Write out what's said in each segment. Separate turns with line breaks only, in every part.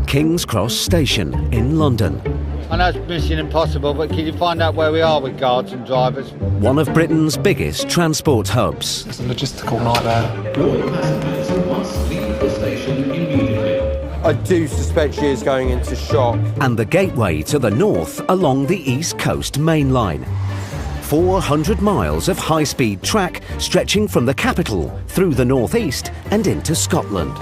King's Cross Station in London.
I know it's mission impossible, but can you find out where we are with guards and drivers?
One of Britain's biggest transport hubs.
It's a logistical nightmare.
All passengers must leave the station immediately.
I do suspect she is going into shock.
And the gateway to the north along the East Coast Main Line. 400 miles of high-speed track stretching from the capital through the northeast and into Scotland.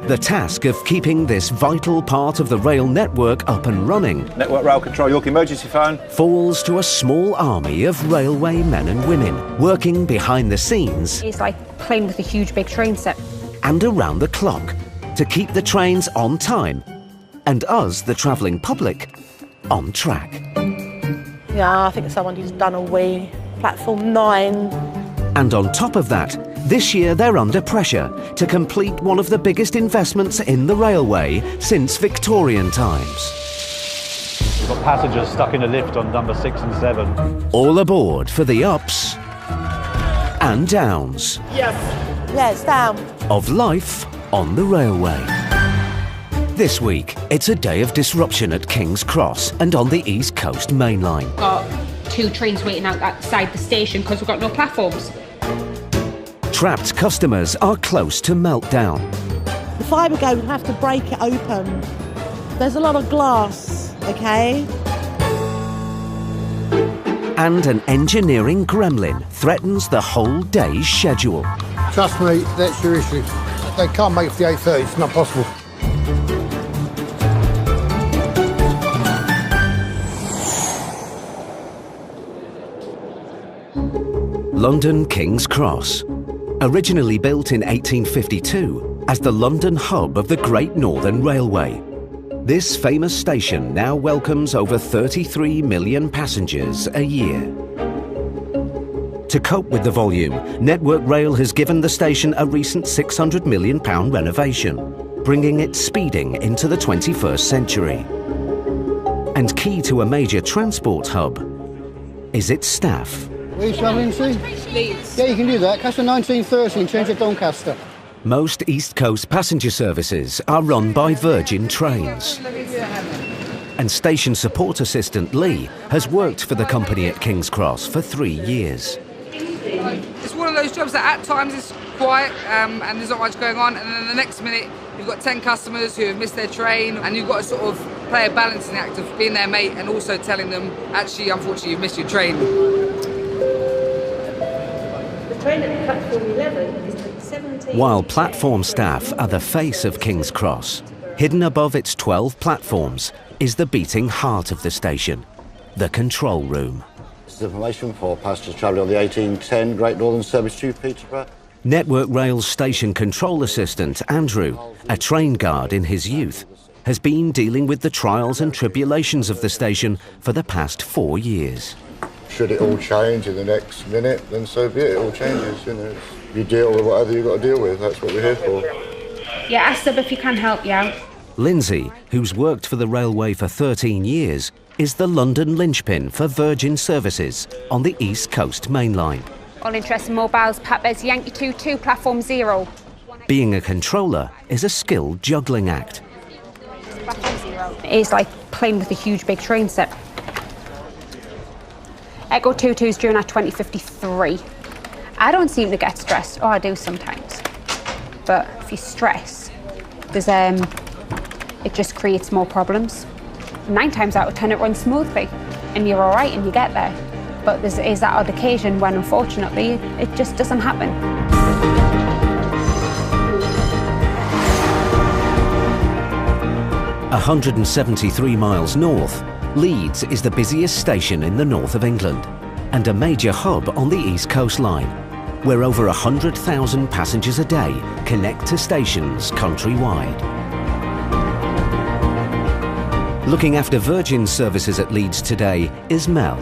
The task of keeping this vital part of the rail network up and running
Network Rail Control, York emergency phone.
falls to a small army of railway men and women working behind the scenes
It's like playing with a huge big train set.
and around the clock to keep the trains on time and us, the travelling public, on track.
Yeah, I think someone who's done a wee. Platform 9.
And on top of that, this year they're under pressure to complete one of the biggest investments in the railway since Victorian times.
We've got passengers stuck in a lift on number 6 and 7.
All aboard for the ups and downs
Yeah, it's down.
of life on the railway. This week, it's a day of disruption at King's Cross and on the East Coast Main Line.
Got 2 trains waiting outside the station because we've got no platforms.
Trapped customers are close to meltdown.
The fibre guy would have to break it open. There's a lot of glass, okay?
And an engineering gremlin threatens the whole day's schedule.
Trust me, that's your issue. They can't make it for the 8:30, it's not possible.
London King's Cross. Originally built in 1852 as the London hub of the Great Northern Railway, this famous station now welcomes over 33 million passengers a year. To cope with the volume, Network Rail has given the station a recent £600 million renovation, bringing it speeding into the 21st century. And key to a major transport hub is its staff.
Where are you travelling to?
Leeds.
Yeah, you can do that. Catch the 1930 and change at Doncaster.
Most East Coast passenger services are run by Virgin Trains. And station support assistant Lee has worked for the company at King's Cross for 3 years.
It's one of those jobs that at times is quiet and there's not much going on, and then the next minute you've got 10 customers who have missed their train, and you've got to sort of play a balancing act of being their mate and also telling them, actually, unfortunately, you've missed your train.
Train at platform 11 is 17.
While platform staff are the face of King's Cross, hidden above its 12 platforms is the beating heart of the station, the control room.
This is information for passengers travelling on the 1810 Great Northern Service to Peterborough.
Network Rail's station control assistant, Andrew, a train guard in his youth, has been dealing with the trials and tribulations of the station for the past 4 years.
Should it all change in the next minute, then so be it. It all changes, you know. You deal with whatever you've got to deal with. That's what we're here for.
Yeah, ask them if you can help you out.
Lindsay, who's worked for the railway for 13 years, is the London linchpin for Virgin services on the East Coast Main Line.
All interested mobiles, Patbez Yankee 22, platform 0.
Being a controller is a skilled juggling act.
Platform 0. It's like playing with a huge big train set. Echo 22's due at 2053. I don't seem to get stressed. Oh, I do sometimes. But if you stress, there's it just creates more problems. 9 times out of 10 it runs smoothly and you're all right and you get there. But there is that odd occasion when unfortunately it just doesn't happen. "173 miles north, Leeds is the busiest station in the north of England and a major hub on the East Coast Line, where over 100,000 passengers a day connect to stations countrywide. Looking after Virgin services at Leeds today is Mel.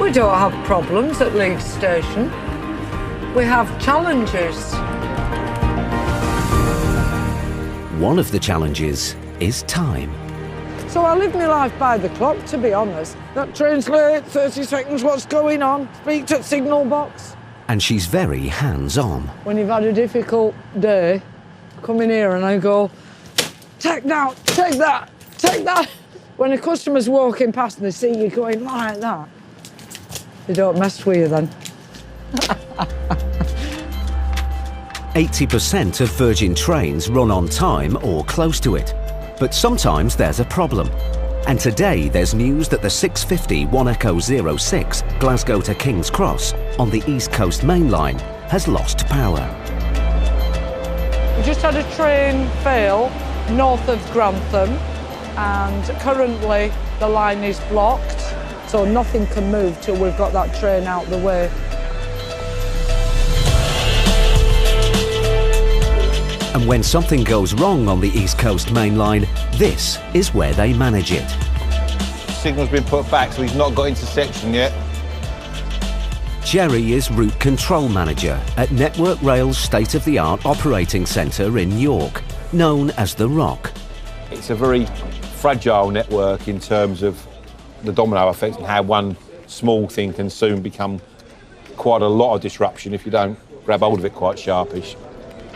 We don't have problems at Leeds Station. We have challenges.
One of the challenges is time.
So I live my life by the clock, to be honest. That train's late, 30 seconds, what's going on? Speak to the signal box.
And she's very hands-on.
When you've had a difficult day, come in here and I go, take that, take that, take that. When a customer's walking past and they see you going like that, they don't mess with you then.
80% of Virgin trains run on time or close to it. But sometimes there's a problem. And today there's news that the 650 1 Echo 06 Glasgow to King's Cross on the East Coast Main Line has lost power.
We just had a train fail north of Grantham and currently the line is blocked, so nothing can move till we've got that train out the way.
And when something goes wrong on the East Coast Main Line, this is where they manage it.
Signal's been put back, so he's not got into section yet.
Jerry is Route Control Manager at Network Rail's state-of-the-art operating centre in York, known as The Rock.
It's a very fragile network in terms of the domino effect and how one small thing can soon become quite a lot of disruption if you don't grab hold of it quite sharpish.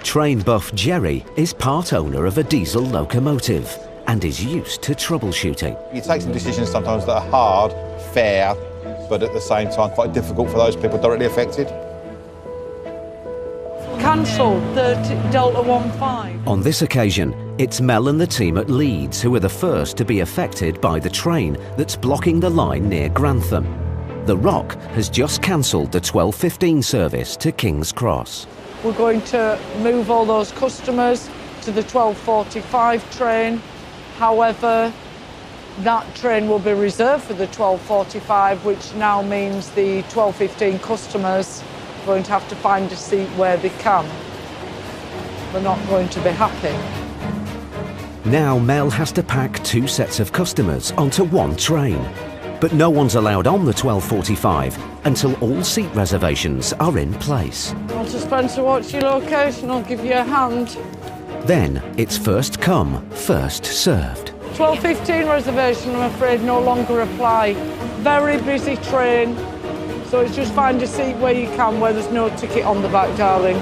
Train buff Jerry is part owner of a diesel locomotive and is used to troubleshooting.
You take some decisions sometimes that are hard, fair, but at the same time quite difficult for those people directly affected.
Cancelled, Delta 15.
On this occasion, it's Mel and the team at Leeds who are the first to be affected by the train that's blocking the line near Grantham. The Rock has just cancelled the 12:15 service to King's Cross.
We're going to move all those customers to the 12:45 train. However, that train will be reserved for the 12:45, which now means the 12:15 customers are going to have to find a seat where they can. They're not going to be happy.
Now Mel has to pack 2 sets of customers onto one train. But no one's allowed on the 12:45 until all seat reservations are in place.
Walter Spencer, what's your location? I'll give you a hand.
Then it's first come, first served.
12:15 reservation, I'm afraid, no longer apply. Very busy train, so it's just find a seat where you can, where there's no ticket on the back, darling.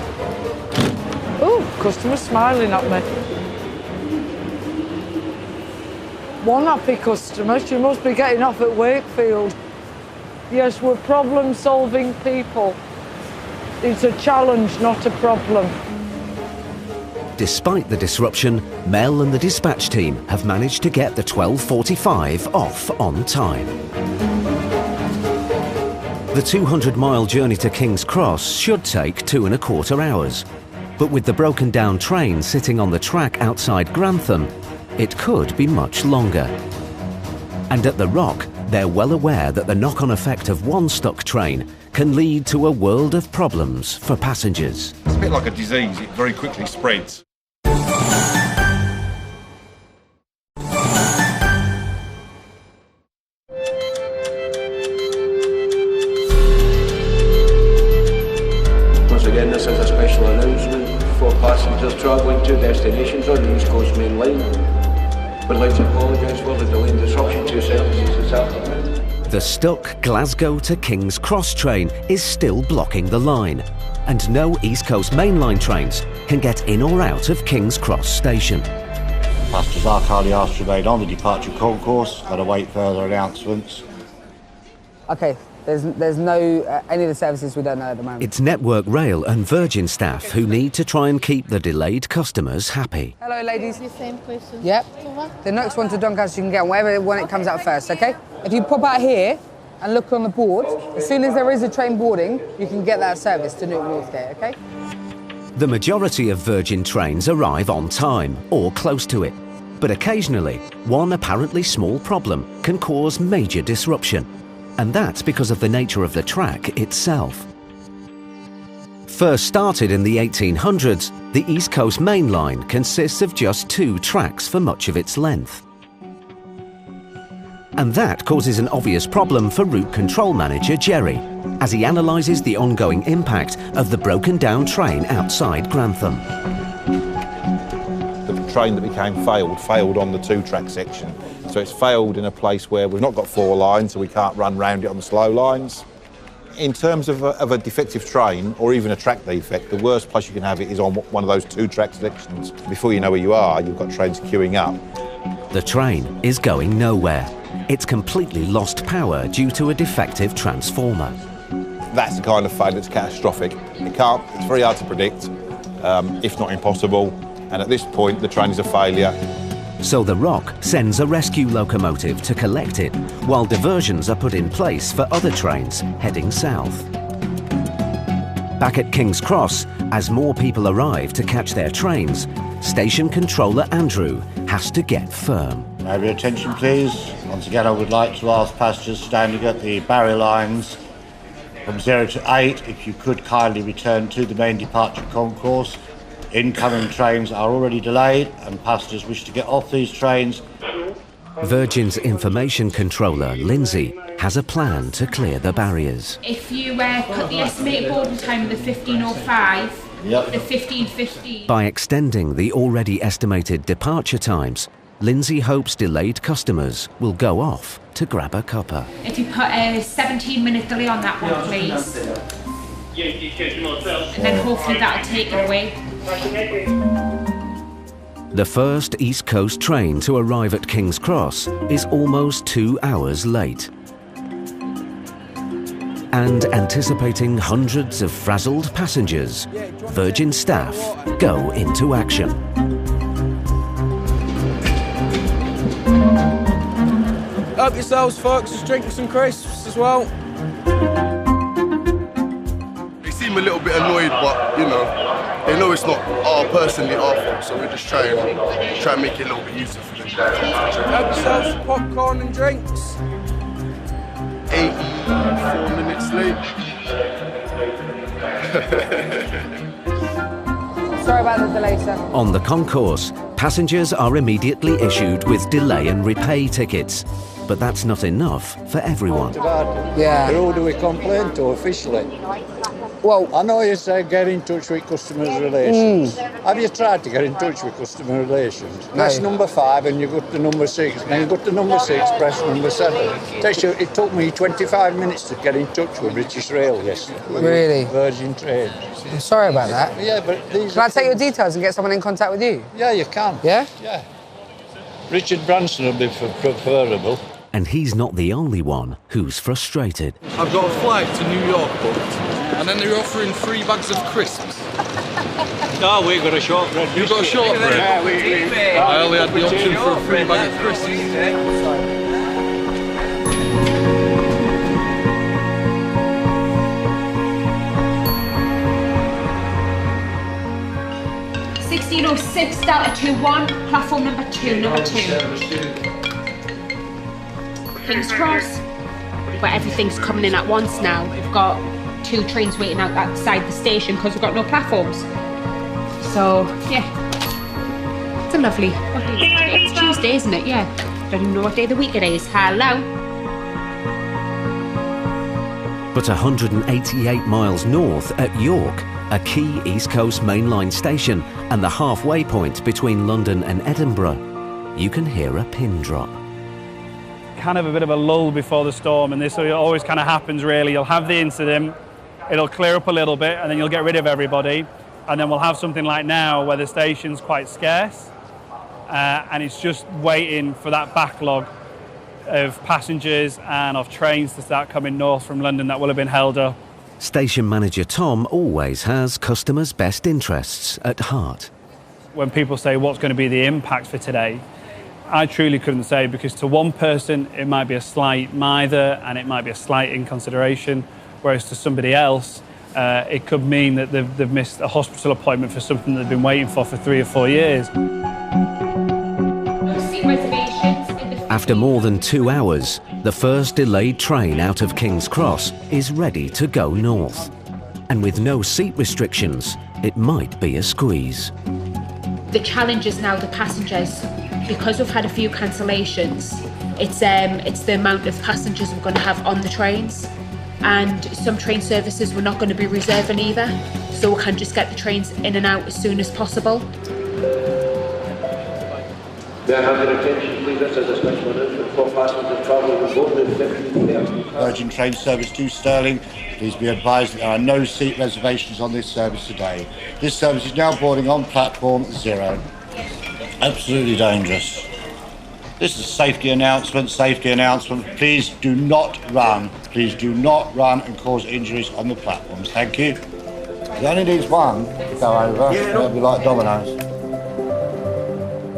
Ooh, customer's smiling at me. One happy customer, she must be getting off at Wakefield. Yes, we're problem-solving people. It's a challenge, not a problem.
Despite the disruption, Mel and the dispatch team have managed to get the 12:45 off on time. The 200-mile journey to King's Cross should take 2¼ hours. But with the broken down train sitting on the track outside Grantham, it could be much longer. And at The Rock, they're well aware that the knock-on effect of one stuck train can lead to a world of problems for passengers.
It's a bit like a disease, it very quickly spreads.
Once again, this is a special announcement for passengers travelling to destinations on the East Coast Main Line. We'd like to apologise for the delay and disruption to services this afternoon.
The stuck Glasgow to King's Cross train is still blocking the line, and no East Coast Main Line trains can get in or out of King's Cross station.
Passengers are currently asked to remain on the departure concourse and await further announcements.
Okay, there's no, any of the services we don't know at the moment.
It's Network Rail and Virgin staff who need to try and keep the delayed customers happy.
Hello, ladies.
The same question.
Yep. The next one to Doncaster you can get on wherever one it comes out first, okay? If you pop out here and look on the board, as soon as there is a train boarding, you can get that service to Newton Northgate, okay?
The majority of Virgin trains arrive on time or close to it, but occasionally one apparently small problem can cause major disruption, and that's because of the nature of the track itself. First started in the 1800s, the East Coast Main Line consists of just 2 tracks for much of its length. And that causes an obvious problem for Route Control Manager Jerry, as he analyses the ongoing impact of the broken down train outside Grantham.
The train that became failed on the 2-track section. So it's failed in a place where we've not got 4 lines, so we can't run round it on the slow lines. In terms of a defective train or even a track defect, the worst place you can have it is on one of those 2 track sections. Before you know where you are, you've got trains queuing up.
The train is going nowhere. It's completely lost power due to a defective transformer.
That's the kind of failure that's catastrophic. It's very hard to predict, if not impossible. And at this point, the train is a failure.
So the ROC sends a rescue locomotive to collect it, while diversions are put in place for other trains heading south. Back at King's Cross, as more people arrive to catch their trains, station controller Andrew has to get firm.
May I have your attention, please? Once again, I would like to ask passengers standing at the barrier lines from 0 to 8, if you could kindly return to the main departure concourse. Incoming trains are already delayed and passengers wish to get off these trains.
Virgin's information controller, Lindsay, has a plan to clear the barriers.
If you put the estimated boarding time of the 15:05, the 15:15.
By extending the already estimated departure times, Lindsay hopes delayed customers will go off to grab a cuppa.
If you put a 17-minute delay on that one, please. And then hopefully that'll take it away.
The first East Coast train to arrive at King's Cross is almost 2 hours late. And anticipating hundreds of frazzled passengers, Virgin staff go into action.
Help yourselves, folks. Just drink some crisps as well.
They seem a little bit annoyed, but, you know, they know it's not personally our fault, so we're just trying to make it a little bit easier for them.
Help yourselves some popcorn and drinks.
84 minutes late.
Sorry about the delay, sir.
On the concourse, passengers are immediately issued with delay and repay tickets. But that's not enough for everyone.
Yeah. Who do we complain to officially? Well, I know you say get in touch with customers relations. Have you tried to get in touch with customer relations? Press number 5 and you go to number 6. Then you go to number 6, press number 7. It took me 25 minutes to get in touch with British Rail yesterday.
Really?
Virgin Train.
I'm sorry about that.
Yeah, but these
Can I take your details and get someone in contact with you?
Yeah, you can.
Yeah?
Yeah. Richard Branson would be preferable.
And he's not the only one who's frustrated.
I've got a flight to New York booked, and then they're offering 3 bags of crisps.
No, we've got a shortbread.
You've got a shortbread?
Yeah,
I only had the option for a 3 bag of crisps.
16:06 Delta 21, platform number 2, number 2. King's Cross, but everything's coming in at once now. We've got 2 trains waiting outside the station because we've got no platforms. So, yeah, it's a lovely day. It's Tuesday, isn't it? Yeah. Don't even know what day of the week it is. Hello.
But 188 miles north at York, a key East Coast mainline station and the halfway point between London and Edinburgh, you can hear a pin drop.
Kind of a bit of a lull before the storm, and this always kind of happens really. You'll have the incident, it'll clear up a little bit, and then you'll get rid of everybody, and then we'll have something like now where the station's quite scarce, and it's just waiting for that backlog of passengers and of trains to start coming north from London that will have been held up.
Station manager Tom always has customers' best interests at heart.
When people say what's going to be the impact for today, I truly couldn't say, because to one person it might be a slight mither and it might be a slight inconsideration, whereas to somebody else it could mean that they've missed a hospital appointment for something they've been waiting for 3 or 4 years.
After more than 2 hours, the first delayed train out of King's Cross is ready to go north. And with no seat restrictions, it might be a squeeze.
The challenge is now the passengers. Because we've had a few cancellations, it's the amount of passengers we're going to have on the trains, and some train services we're not going to be reserving either, so we can just get the trains in and out as soon as possible.
May I have your attention, please? This is a special announcement for passengers travelling with both the 1530.
Virgin train service to Stirling. Please be advised that there are no seat reservations on this service today. This service is now boarding on platform 0. Absolutely dangerous. This is a safety announcement, Please do not run. Please do not run and cause injuries on the platforms. Thank you. It only needs one to go over. It'll be like dominoes.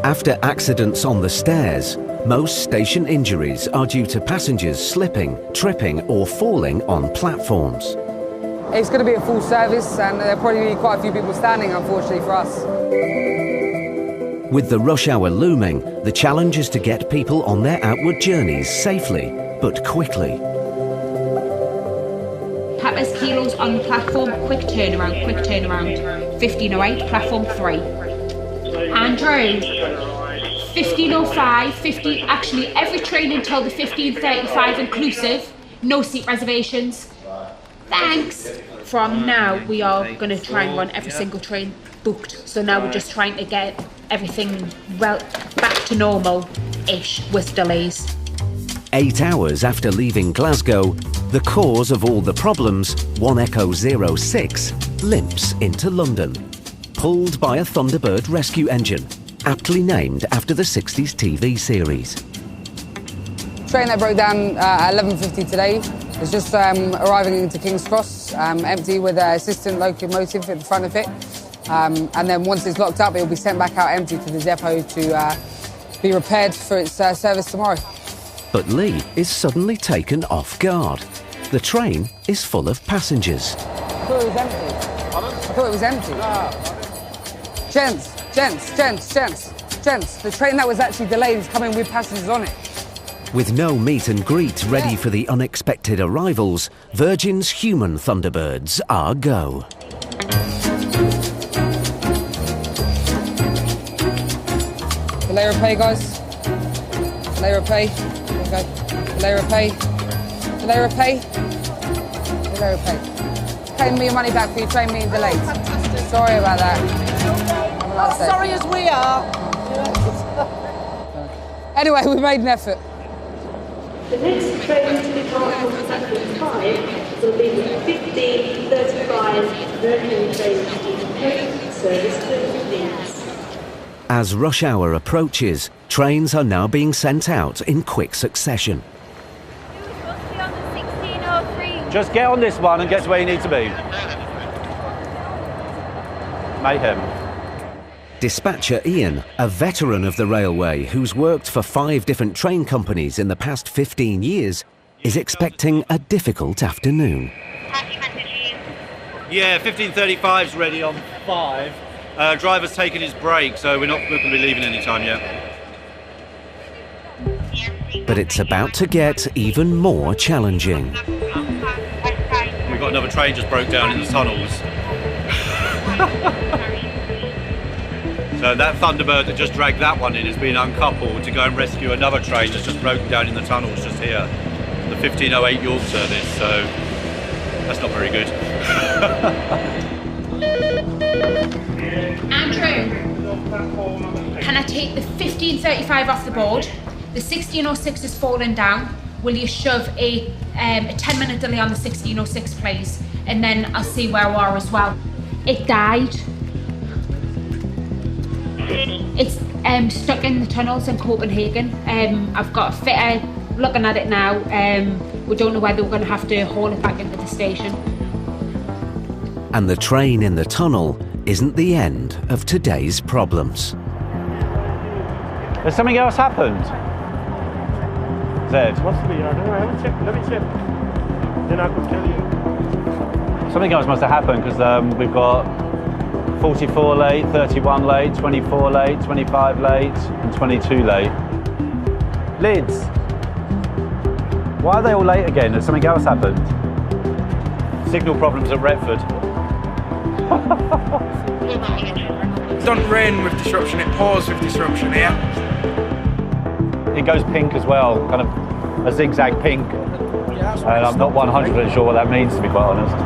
After accidents on the stairs, most station injuries are due to passengers slipping, tripping or falling on platforms.
It's going to be a full service and there'll probably be quite a few people standing, unfortunately, for us.
With the rush hour looming, the challenge is to get people on their outward journeys safely, but quickly.
Papa's kilos on the platform, quick turnaround, 1508, platform 3. Andrew, 1505, actually every train until the 1535 inclusive, no seat reservations. Thanks. From now, we are going to try and run every single train booked. So now we're just trying to get everything back to normal-ish with delays.
8 hours after leaving Glasgow, the cause of all the problems, 1 Echo 06, limps into London, pulled by a Thunderbird rescue engine, aptly named after the 60s TV series.
Train that broke down at 11:50 today is just arriving into King's Cross, empty with an assistant locomotive at the front of it. And then once it's locked up, it will be sent back out empty to the depot to be repaired for its service tomorrow.
But Lee is suddenly taken off guard. The train is full of passengers.
I thought it was empty. I thought it was empty. Gents, the train that was actually delayed is coming with passengers on it.
With no meet and greet ready for the unexpected arrivals, Virgin's human Thunderbirds are go.
Delay repay, guys. Delay repay. Okay. Delay repay. Delay repay. Delay repay. Paying me your money back for your train being delayed. Sorry about that.
Not sorry as we are.
Anyway, we made an effort.
The next train to depart from platform 5 will be the 1535 Mercury train service to Leeds.
As rush hour approaches, trains are now being sent out in quick succession.
Just get on this one and get to where you need to be. Mayhem.
Dispatcher Ian, a veteran of the railway who's worked for 5 different train companies in the past 15 years, is expecting a difficult afternoon.
Yeah, 1535's ready on 5. Driver's taken his break, so we're not going to be leaving any time yet.
But it's about to get even more challenging.
We've got another train just broke down in the tunnels. So that Thunderbird that just dragged that one in has been uncoupled to go and rescue another train that's just broken down in the tunnels just here. The 1508 York service, so that's not very good.
Andrew, can I take the 1535 off the board? The 1606 is falling down. Will you shove a 10-minute delay on the 1606, please? And then I'll see where we are as well. It died. It's stuck in the tunnels in Copenhagen. I've got a fitter looking at it now. We don't know whether we're going to have to haul it back into the station.
And the train in the tunnel isn't the end of today's problems.
Has something else happened? Zed?
Let me check. Then I could tell you.
Something else must have happened because we've got 44 late, 31 late, 24 late, 25 late, and 22 late. Lids. Why are they all late again? Has something else happened? Signal problems at Retford.
It doesn't rain with disruption, it pours with disruption here.
It goes pink as well, kind of a zigzag pink. And I'm not 100% sure what that means, to be quite honest.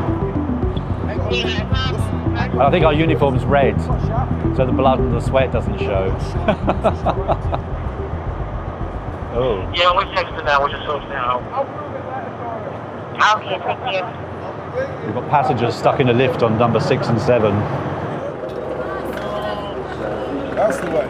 And I think our uniform's red, so the blood and the sweat doesn't show. Oh.
Yeah, we're texting now, we're just sorting it out. Okay, thank you.
We've got passengers stuck in a lift on number 6 and 7.
That's the way.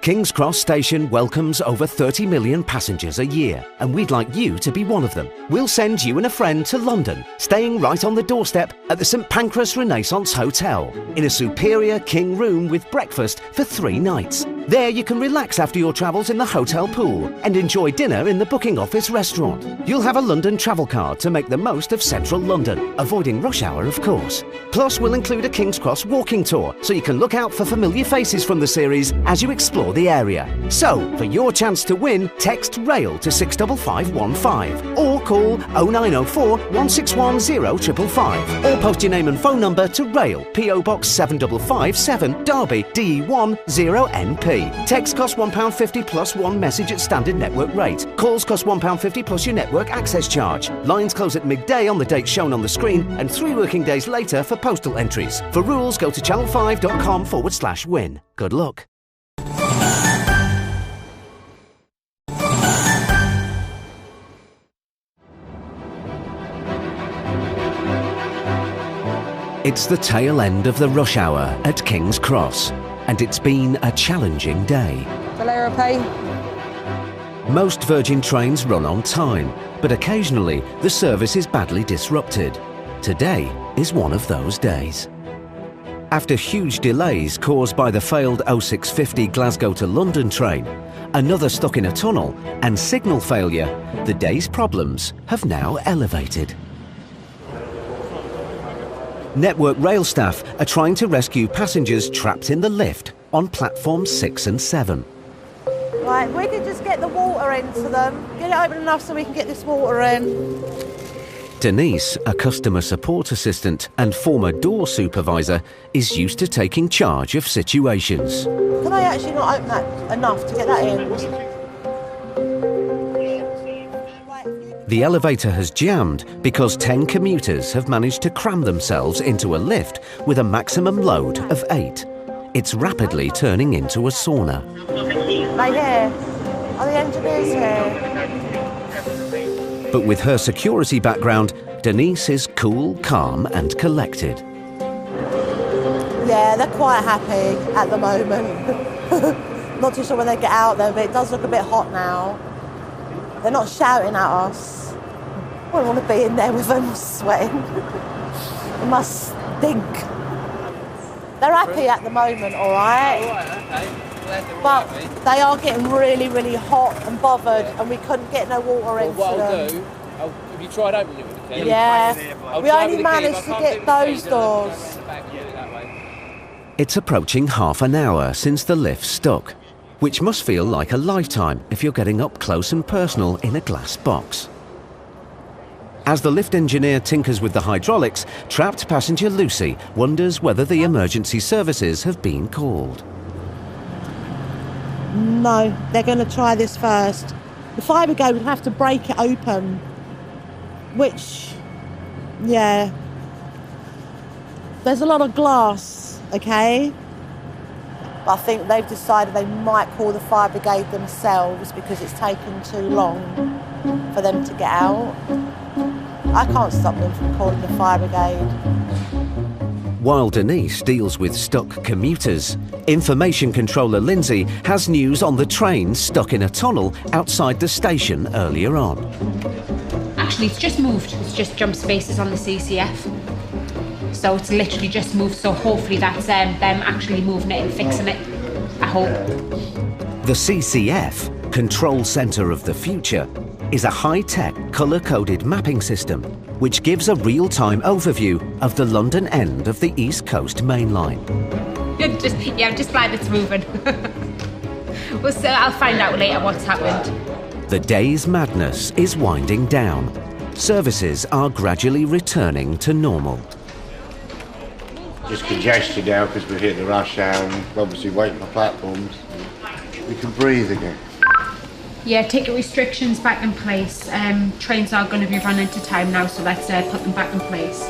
King's Cross Station welcomes over 30 million passengers a year, and we'd like you to be one of them. We'll send you and a friend to London, staying right on the doorstep at the St Pancras Renaissance Hotel, in a superior king room with breakfast for 3 nights. There you can relax after your travels in the hotel pool and enjoy dinner in the booking office restaurant. You'll have a London travel card to make the most of central London, avoiding rush hour of course. Plus we'll include a King's Cross walking tour, so you can look out for familiar faces from the series as you explore the area. So, for your chance to win, text RAIL to 65515 or call 0904 161 0555 or post your name and phone number to RAIL, PO Box 7557, Derby, DE1 0NP. Text costs £1.50 plus 1 message at standard network rate. Calls cost £1.50 plus your network access charge. Lines close at midday on the date shown on the screen and 3 working days later for postal entries. For rules, go to channel5.com/win. Good luck. It's the tail end of the rush hour at King's Cross, and it's been a challenging day.
Valera pay.
Most Virgin trains run on time, but occasionally the service is badly disrupted. Today is one of those days. After huge delays caused by the failed 0650 Glasgow to London train, another stuck in a tunnel, and signal failure, the day's problems have now elevated. Network Rail staff are trying to rescue passengers trapped in the lift on platforms 6 and 7.
Right, we could just get the water into them. Get it open enough so we can get this water in.
Denise, a customer support assistant and former door supervisor, is used to taking charge of situations.
Can I actually not open that enough to get that in?
The elevator has jammed because 10 commuters have managed to cram themselves into a lift with a maximum load of 8. It's rapidly turning into a sauna.
Right here. Are the engineers here?
But with her security background, Denise is cool, calm and collected.
Yeah, they're quite happy at the moment. Not too sure when they get out there, but it does look a bit hot now. They're not shouting at us. I don't want to be in there with them sweating. It must stink. They're happy at the moment, all right? But they are getting really, really hot and bothered, and we couldn't get no water into them.
Have you tried opening it with the key?
Yeah, we only managed to get those doors.
It's approaching half an hour since the lift stuck, which must feel like a lifetime if you're getting up close and personal in a glass box. As the lift engineer tinkers with the hydraulics, trapped passenger Lucy wonders whether the emergency services have been called.
No, they're going to try this first. The fire brigade would have to break it open, which, yeah, there's a lot of glass, okay? I think they've decided they might call the fire brigade themselves because it's taken too long for them to get out. I can't stop them from calling the fire brigade.
While Denise deals with stuck commuters, Information Controller Lindsay has news on the train stuck in a tunnel outside the station earlier on.
Actually, it's just moved. It's just jump spaces on the CCF. So it's literally just moved, so hopefully that's them actually moving it and fixing it, I hope.
The CCF, Control Centre of the Future, is a high-tech, colour-coded mapping system which gives a real-time overview of the London end of the East Coast Main Line.
I'm just glad it's moving. Well, so I'll find out later what's happened.
The day's madness is winding down. Services are gradually returning to normal.
Just congested now because we've hit the rush hour and obviously waiting for platforms. We can breathe again.
Yeah, ticket restrictions back in place. Trains are going to be running to time now, so let's put them back in place.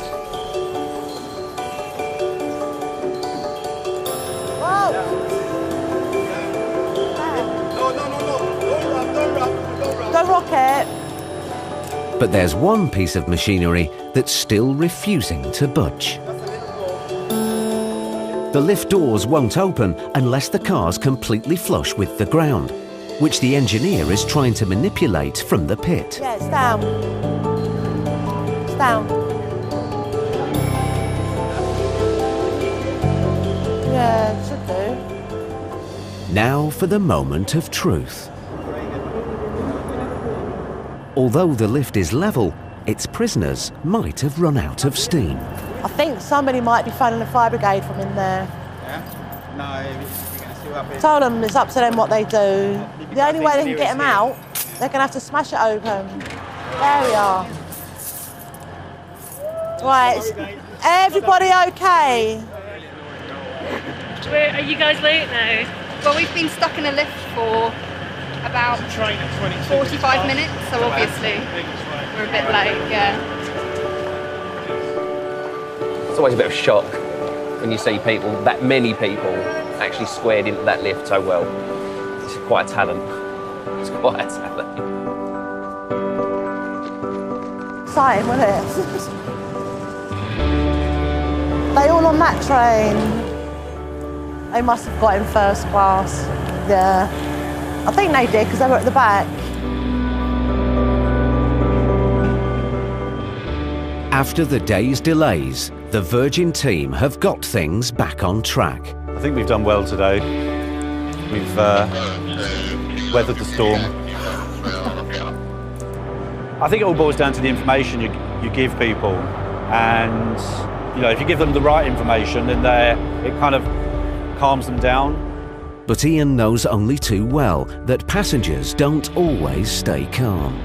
But there's one piece of machinery that's still refusing to budge. The lift doors won't open unless the car's completely flush with the ground, which the engineer is trying to manipulate from the pit.
Yeah, it's down. It's down. Yeah, it should do.
Now for the moment of truth. Although the lift is level, its prisoners might have run out of steam.
I think somebody might be phoning the fire brigade from in there.
Yeah? No, you're going to see what happens.
Told them it's up to them what they do. The only way they can get them out, they're going to have to smash it open. There we are. Right, everybody okay?
Are you guys late now?
Well, we've been stuck in a lift for about 45 minutes, so obviously we're a bit late, yeah.
It's always a bit of a shock when you see people, that many people, actually squared into that lift so well. It's quite a talent. It's quite a talent.
Exciting, wasn't it? They all on that train. They must have got in first class. Yeah. I think they did because they were at the back.
After the day's delays, the Virgin team have got things back on track.
I think we've done well today. We've weathered the storm. I think it all boils down to the information you give people, and if you give them the right information, then it kind of calms them down.
But Ian knows only too well that passengers don't always stay calm.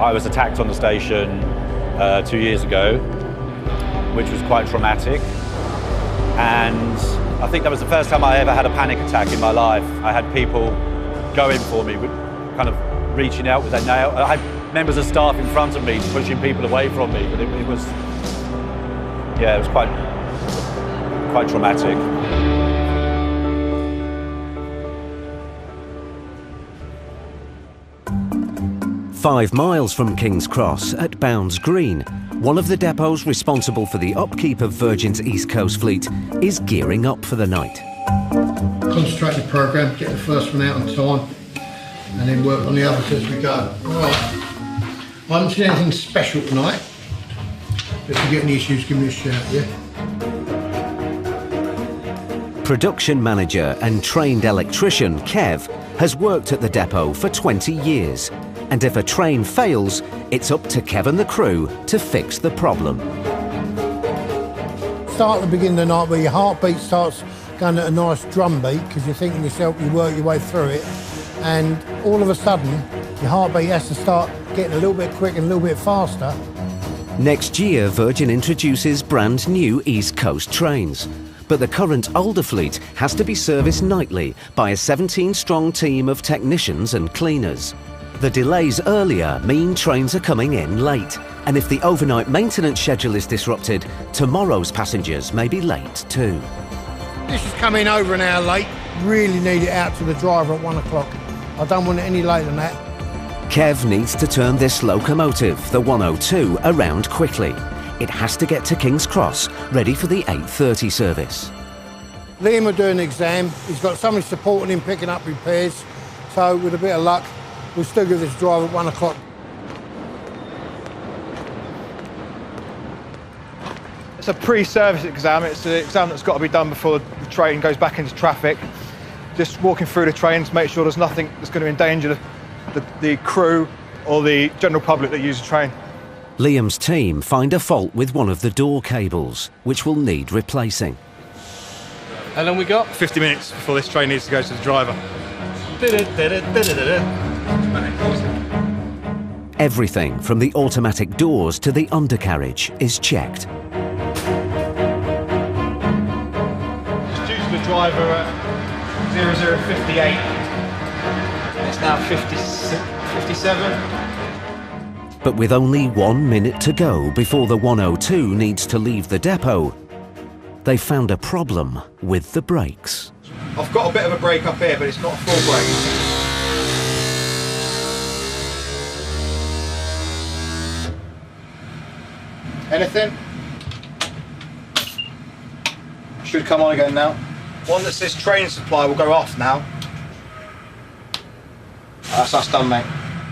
I was attacked on the station 2 years ago, which was quite traumatic. And I think that was the first time I ever had a panic attack in my life. I had people going for me, kind of reaching out with their nail. I had members of staff in front of me, pushing people away from me, but it was quite traumatic.
5 miles from King's Cross at Bounds Green, one of the depots responsible for the upkeep of Virgin's East Coast fleet is gearing up for the night.
Concentrate the programme, get the first one out on time, and then work on the others as we go. Alright, I haven't seen anything special tonight, but if you get any issues, give me a shout, yeah?
Production manager and trained electrician Kev has worked at the depot for 20 years. And if a train fails, it's up to Kev and the crew to fix the problem.
Start at the beginning of the night where your heartbeat starts going at a nice drum beat because you're thinking yourself, you work your way through it, and all of a sudden your heartbeat has to start getting a little bit quicker and a little bit faster.
Next year, Virgin introduces brand new East Coast trains. But the current older fleet has to be serviced nightly by a 17-strong team of technicians and cleaners. The delays earlier mean trains are coming in late, and if the overnight maintenance schedule is disrupted, tomorrow's passengers may be late too.
This is coming over an hour late. Really need it out to the driver at 1 o'clock. I don't want it any later than that.
Kev needs to turn this locomotive, the 102, around quickly. It has to get to King's Cross, ready for the 8:30 service.
Liam will do an exam. He's got somebody supporting him picking up repairs, so with a bit of luck, we'll still give this drive at 1 o'clock.
It's a pre-service exam. It's an exam that's got to be done before the train goes back into traffic. Just walking through the train to make sure there's nothing that's going to endanger the crew or the general public that use the train.
Liam's team find a fault with one of the door cables, which will need replacing.
How long we got? 50 minutes before this train needs to go to the driver.
Everything from the automatic doors to the undercarriage is checked.
It's due to the driver at 0058. It's now 57.
But with only 1 minute to go before the 102 needs to leave the depot, they found a problem with the brakes.
I've got a bit of a brake up here, but it's not a full brake. Anything? Should come on again now. One that says train supply will go off now. That's us done, mate.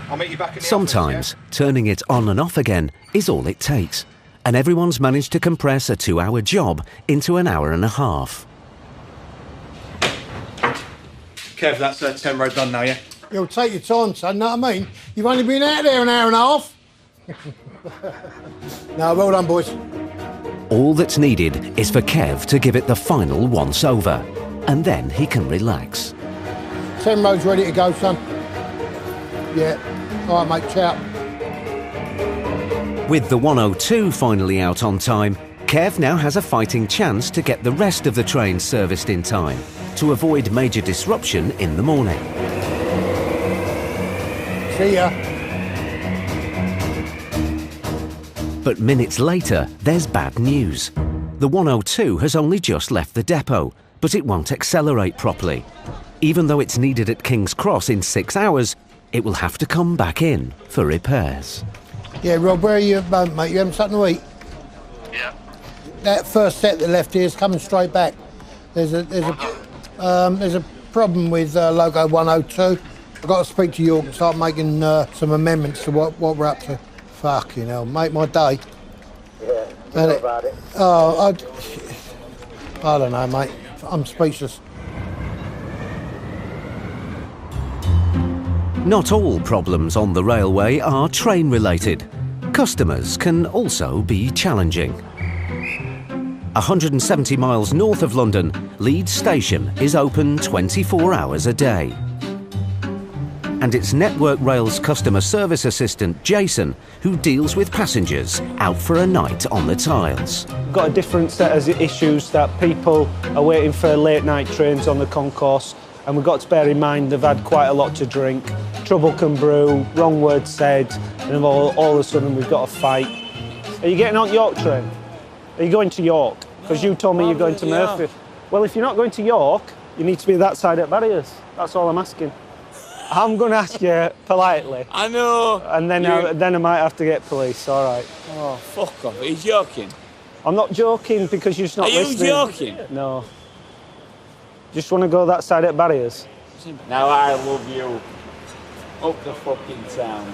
I'll meet you back in the
Sometimes turning it on and off again is all it takes, and everyone's managed to compress a 2-hour job into an hour and a half.
Kev, that's 10 road done now, yeah?
You'll take your time, son, know what I mean? You've only been out there an hour and a half. No, well done, boys.
All that's needed is for Kev to give it the final once-over, and then he can relax.
10 roads ready to go, son. Yeah. All right, mate, ciao.
With the 102 finally out on time, Kev now has a fighting chance to get the rest of the train serviced in time to avoid major disruption in the morning.
See ya.
But minutes later, there's bad news. The 102 has only just left the depot, but it won't accelerate properly. Even though it's needed at King's Cross in 6 hours, it will have to come back in for repairs.
Yeah, Rob, where are you at the moment, mate? You having something to eat?
Yeah.
That first set that left here is coming straight back. There's a problem with logo 102. I've got to speak to York and start making some amendments to what we're up to. Fucking hell, make my day.
Yeah, tell me about it.
Oh, I don't know, mate. I'm speechless.
Not all problems on the railway are train-related. Customers can also be challenging. 170 miles north of London, Leeds Station is open 24 hours a day. And it's Network Rail's customer service assistant, Jason, who deals with passengers out for a night on the tiles.
We've got a different set of issues that people are waiting for late night trains on the concourse, and we've got to bear in mind they've had quite a lot to drink. Trouble can brew, wrong words said, and all of a sudden we've got a fight. Are you getting on York train? Are you going to York? Because you told me you're going to Murphy. Well, if you're not going to York, you need to be that side at barriers. That's all I'm asking. I'm going to ask you politely.
I know.
And then I might have to get police, all right.
Oh, fuck off. Are you joking?
I'm not joking because you're just not listening.
Are you joking?
No. Just want to go that side at barriers?
Now I love you. Up the fucking town.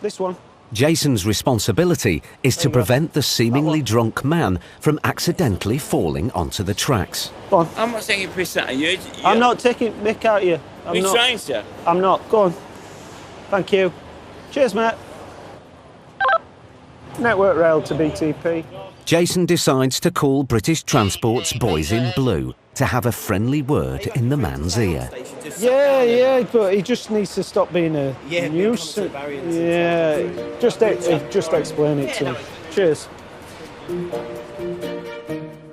This one.
Jason's responsibility is to prevent the seemingly drunk man from accidentally falling onto the tracks.
Go on.
I'm not taking piss out of you.
I'm not taking mick out of you.
You're trying to.
I'm not. Go on. Thank you. Cheers, mate. Network Rail to BTP.
Jason decides to call British Transport's Boys in Blue to have a friendly word in the man's ear.
Yeah, but he just needs to stop being a nuisance. Yeah, just explain it to him. Cheers.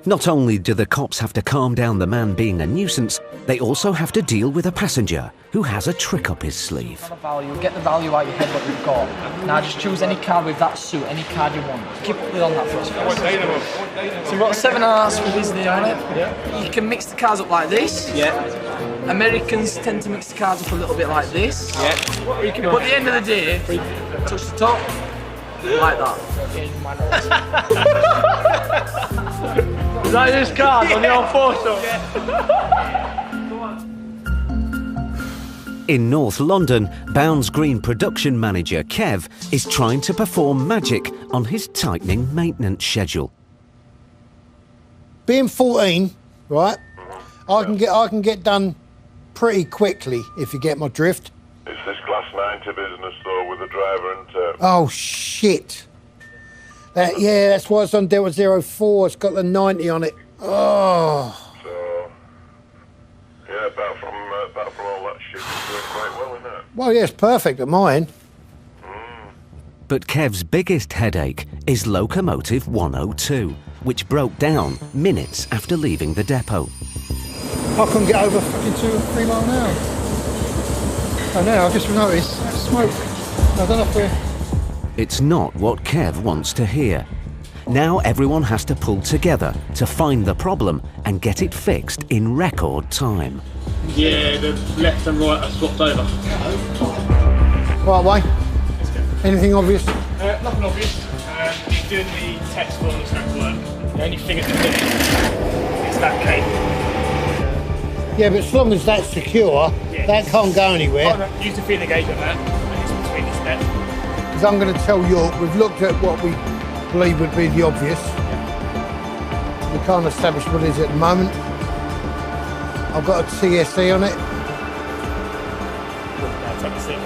Not only do the cops have to calm down the man being a nuisance, they also have to deal with a passenger who has a trick up his sleeve.
Get the value out of your head what you've got. Now just choose any card with that suit, any card you want. Keep it on that for us. So we've got 7 hearts with Disney on it. Yeah. You can mix the cards up like this.
Yeah.
Americans tend to mix the cards up a little bit like this.
Yeah.
But at the end of the day, touch the top, like that. Is that this card on your photo?
In North London, Bounds Green production manager Kev is trying to perform magic on his tightening maintenance schedule.
Being 14, right, I can get done pretty quickly if you get my drift.
It's this class 90 business though with the driver and
Oh shit. That's why it's on Delta 04. It's got the 90 on it. Oh.
So, yeah, apart from all that shit, it's doing quite well, isn't it?
Well, yeah, it's perfect at mine.
But Kev's biggest headache is Locomotive 102, which broke down minutes after leaving the depot.
I couldn't get over fucking 2 or 3 miles an hour. Oh, now I've just noticed smoke. I don't know if we're...
It's not what Kev wants to hear. Now everyone has to pull together to find the problem and get it fixed in record time.
Yeah, the left and right are swapped over.
Right way. Anything obvious?
Nothing obvious. He's doing the text for the track work. The only thing at the minute is that cable.
Yeah, but as long as that's secure, that can't go anywhere.
Oh, no. Use the feeling gauge on that, and it's between the steps.
Because I'm going to tell York, we've looked at what we believe would be the obvious. We can't establish what it is at the moment. I've got a TSE on it.
Now 10 to 6.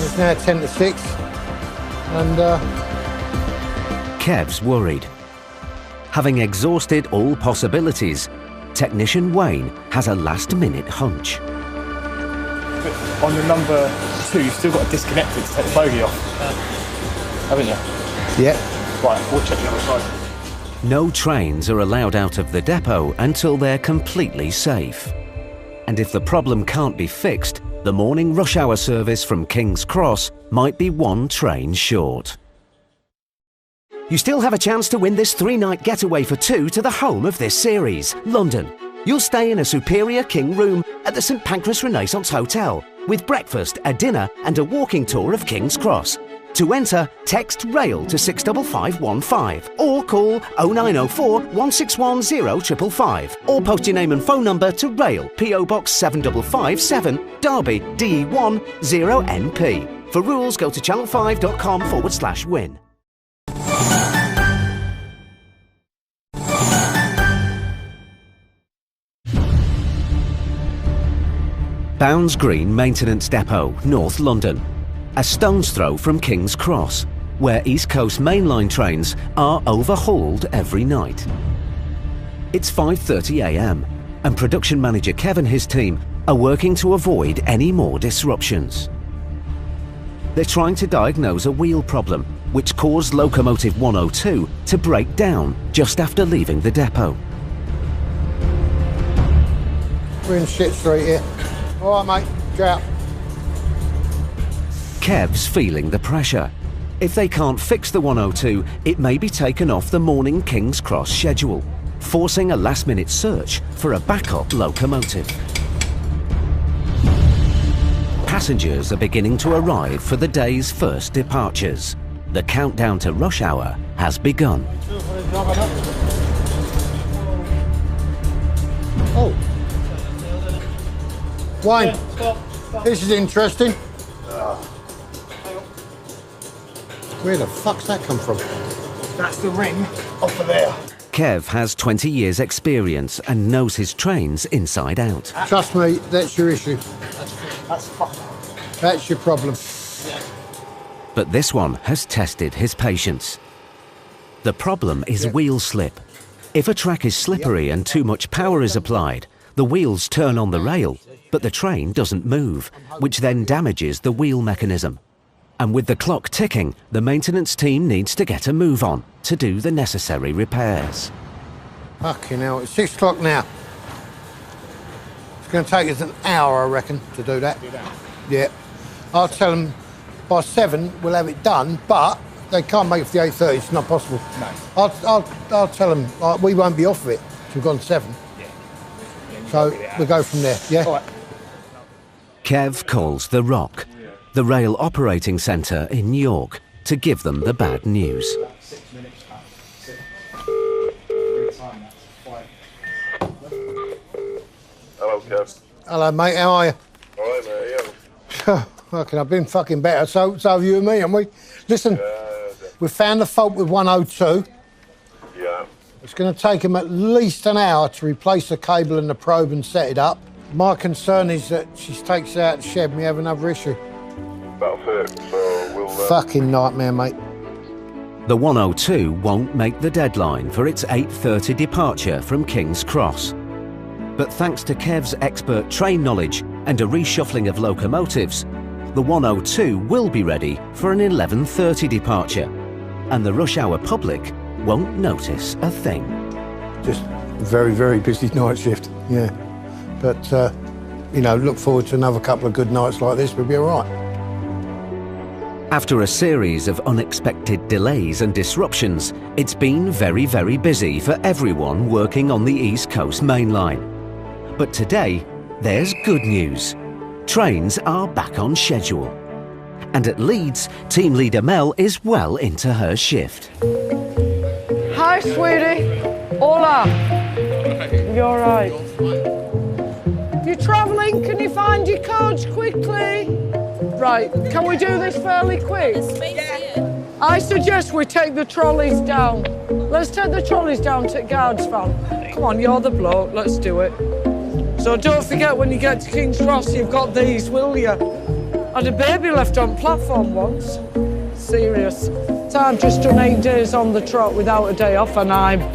It's now 10 to 6. And
Kev's worried. Having exhausted all possibilities, technician Wayne has a last-minute hunch.
But on the number 2, you've still got to disconnect it to take the bogey off. Haven't you?
Yeah.
Right, we'll check the other side.
No trains are allowed out of the depot until they're completely safe. And if the problem can't be fixed, the morning rush hour service from King's Cross might be one train short. You still have a chance to win this 3-night getaway for 2 to the home of this series, London. You'll stay in a superior king room at the St Pancras Renaissance Hotel with breakfast, a dinner and a walking tour of King's Cross. To enter, text RAIL to 65515 or call 0904 161 0555 or post your name and phone number to RAIL, PO Box 7557, Derby, DE1 0NP. For rules, go to channel5.com/win. Bounds Green Maintenance Depot, North London. A stone's throw from King's Cross, where East Coast mainline trains are overhauled every night. It's 5:30 a.m. and production manager Kev and his team are working to avoid any more disruptions. They're trying to diagnose a wheel problem, which caused locomotive 102 to break down just after leaving the depot.
we're in shit street here. All right, mate, go out.
Kev's feeling the pressure. If they can't fix the 102, it may be taken off the morning King's Cross schedule, forcing a last-minute search for a backup locomotive. Passengers are beginning to arrive for the day's first departures. The countdown to rush hour has begun.
Oh. Wayne, this is interesting. Where the fuck's that come from?
That's the ring off of there.
Kev has 20 years' experience and knows his trains inside out.
Trust me, that's your issue.
That's fucking.
That's your problem.
But this one has tested his patience. The problem is wheel slip. If a track is slippery and too much power is applied, the wheels turn on the rail, but the train doesn't move, which then damages the wheel mechanism. And with the clock ticking, the maintenance team needs to get a move on to do the necessary repairs.
Fucking hell, it's 6 o'clock now. It's going to take us an hour, I reckon, to do that. Yeah. I'll tell them by 7 we'll have it done, but they can't make it for the 8:30, it's not possible. No. I'll tell them we won't be off of it till we've gone 7. Yeah. So we'll go from there, yeah? All right.
Kev calls the Rock, the rail operating centre in York, to give them the bad news.
Hello, Kev.
Hello, mate, how are you?
All right, mate, yeah.
Fucking, I've been fucking better, so have you and me, haven't we? Listen, we found the fault with 102.
Yeah.
It's going to take them at least an hour to replace the cable and the probe and set it up. My concern is that she takes it out the shed and we have another issue.
That'll fit, so we'll...
Fucking nightmare, mate.
The 102 won't make the deadline for its 8:30 departure from King's Cross. But thanks to Kev's expert train knowledge and a reshuffling of locomotives, the 102 will be ready for an 11:30 departure, and the rush hour public won't notice a thing.
Just very, very busy night shift, yeah. But, you know, look forward to another couple of good nights like this, we'll be all right.
After a series of unexpected delays and disruptions, it's been very, very busy for everyone working on the East Coast Main Line. But today, there's good news. Trains are back on schedule. And at Leeds, team leader Mel is well into her shift.
Hi, sweetie. Hola. You all right? You're travelling? Can you find your coach quickly? Right, can we do this fairly quick? I suggest we take the trolleys down. Let's take the trolleys down to guards van. Come on, you're the bloke, let's do it. So don't forget when you get to King's Cross, you've got these, will you? I had a baby left on platform once. Serious. So I've just done 8 days on the trot without a day off, and I'm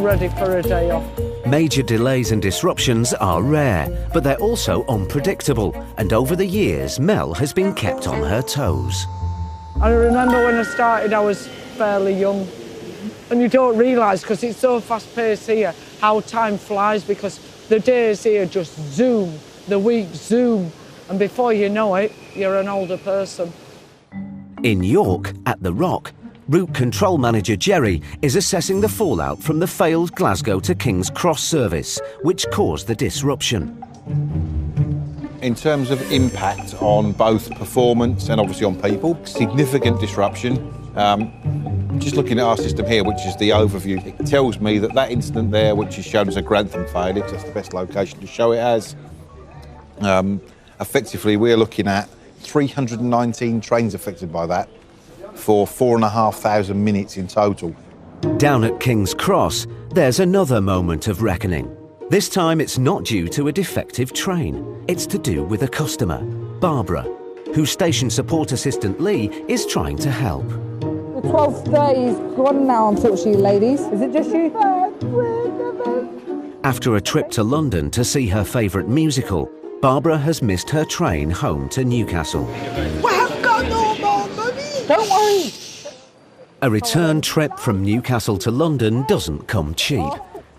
ready for a day off.
Major delays and disruptions are rare, but they're also unpredictable. And over the years, Mel has been kept on her toes.
I remember when I started, I was fairly young. And you don't realise, because it's so fast-paced here, how time flies, because the days here just zoom, the weeks zoom, and before you know it, you're an older person.
In York, at The Rock, Route Control Manager Jerry is assessing the fallout from the failed Glasgow to King's Cross service, which caused the disruption.
In terms of impact on both performance and obviously on people, significant disruption. Just looking at our system here, which is the overview, it tells me that that incident there, which is shown as a Grantham failure, because that's the best location to show it as, effectively we're looking at 319 trains affected by that for 4,500 minutes in total.
Down at King's Cross, there's another moment of reckoning. This time it's not due to a defective train. It's to do with a customer, Barbara, whose station support assistant Lee is trying to help.
The 12th day is gone now, unfortunately, ladies. Is it just you?
After a trip to London to see her favourite musical, Barbara has missed her train home to Newcastle.
We haven't got no more money.
Don't worry.
A return trip from Newcastle to London doesn't come cheap,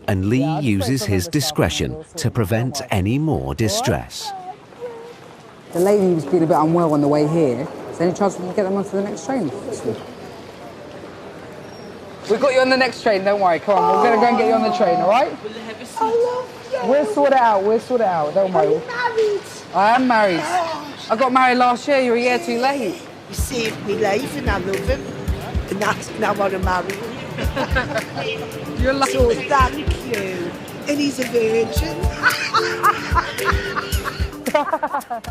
and Lee uses his discretion to prevent any more distress.
The lady was feeling a bit unwell on the way here, so any chance we can get them onto the next train? We've got you on the next train, don't worry, come on, we're going to go and get you on the train, all right? We'll sort it out, don't worry.
Are you married?
I am married. I got married last year, you were a year too late.
You saved me life and I love him. And that's now what I'm married.
You're lucky.
So thank you. And he's a virgin.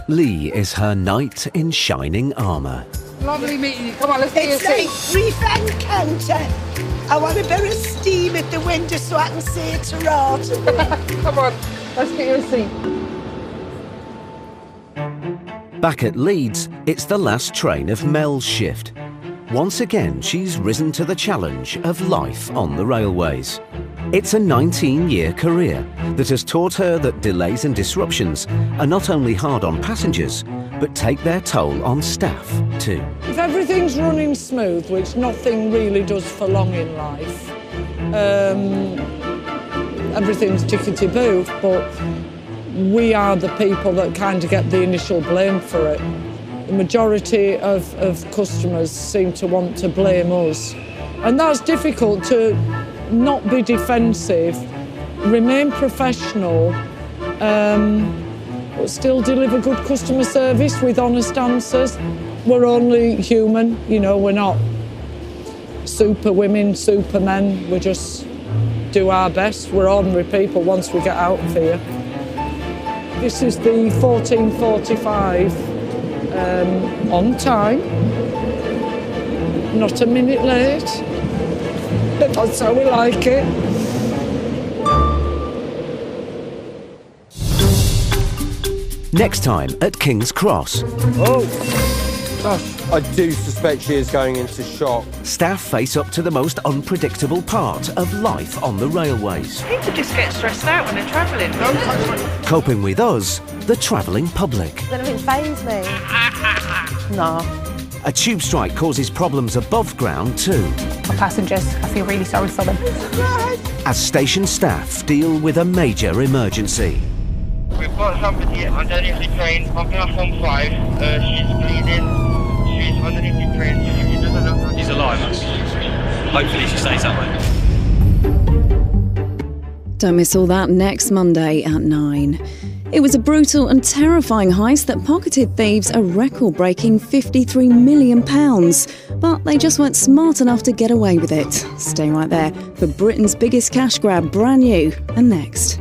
Lee is her knight in shining armour.
Lovely meeting you. Come on, let's get you a seat.
It's like refund counter. I want a bit of steam at the window so I can say it's right.
Come on, let's get you a seat.
Back at Leeds, it's the last train of Mel's shift. Once again, she's risen to the challenge of life on the railways. It's a 19-year career that has taught her that delays and disruptions are not only hard on passengers, but take their toll on staff too.
If everything's running smooth, which nothing really does for long in life, everything's tickety-boo, but we are the people that kind of get the initial blame for it. The majority of customers seem to want to blame us. And that's difficult, to not be defensive, remain professional, but still deliver good customer service with honest answers. We're only human, you know, we're not super women, supermen. We just do our best. We're ordinary people once we get out of here. This is the 14:45. On time, not a minute late. That's how we like it.
Next time at King's Cross.
Oh, gosh, I do suspect she is going into shock.
Staff face up to the most unpredictable part of life on the railways.
People just get stressed out when they're travelling.
Coping with us, the travelling public.
Does anything faze me? No.
A tube strike causes problems above ground too.
For passengers, I feel really sorry for them.
As station staff deal with a major emergency.
We've got somebody underneath the train on platform 5. She's bleeding. She's underneath the train. She doesn't know.
She's alive. Hopefully she stays that way.
Don't miss all that next Monday at 9.
It was a brutal and terrifying heist that pocketed thieves a record-breaking £53 million. But they just weren't smart enough to get away with it. Stay right there for Britain's biggest cash grab, brand new and next.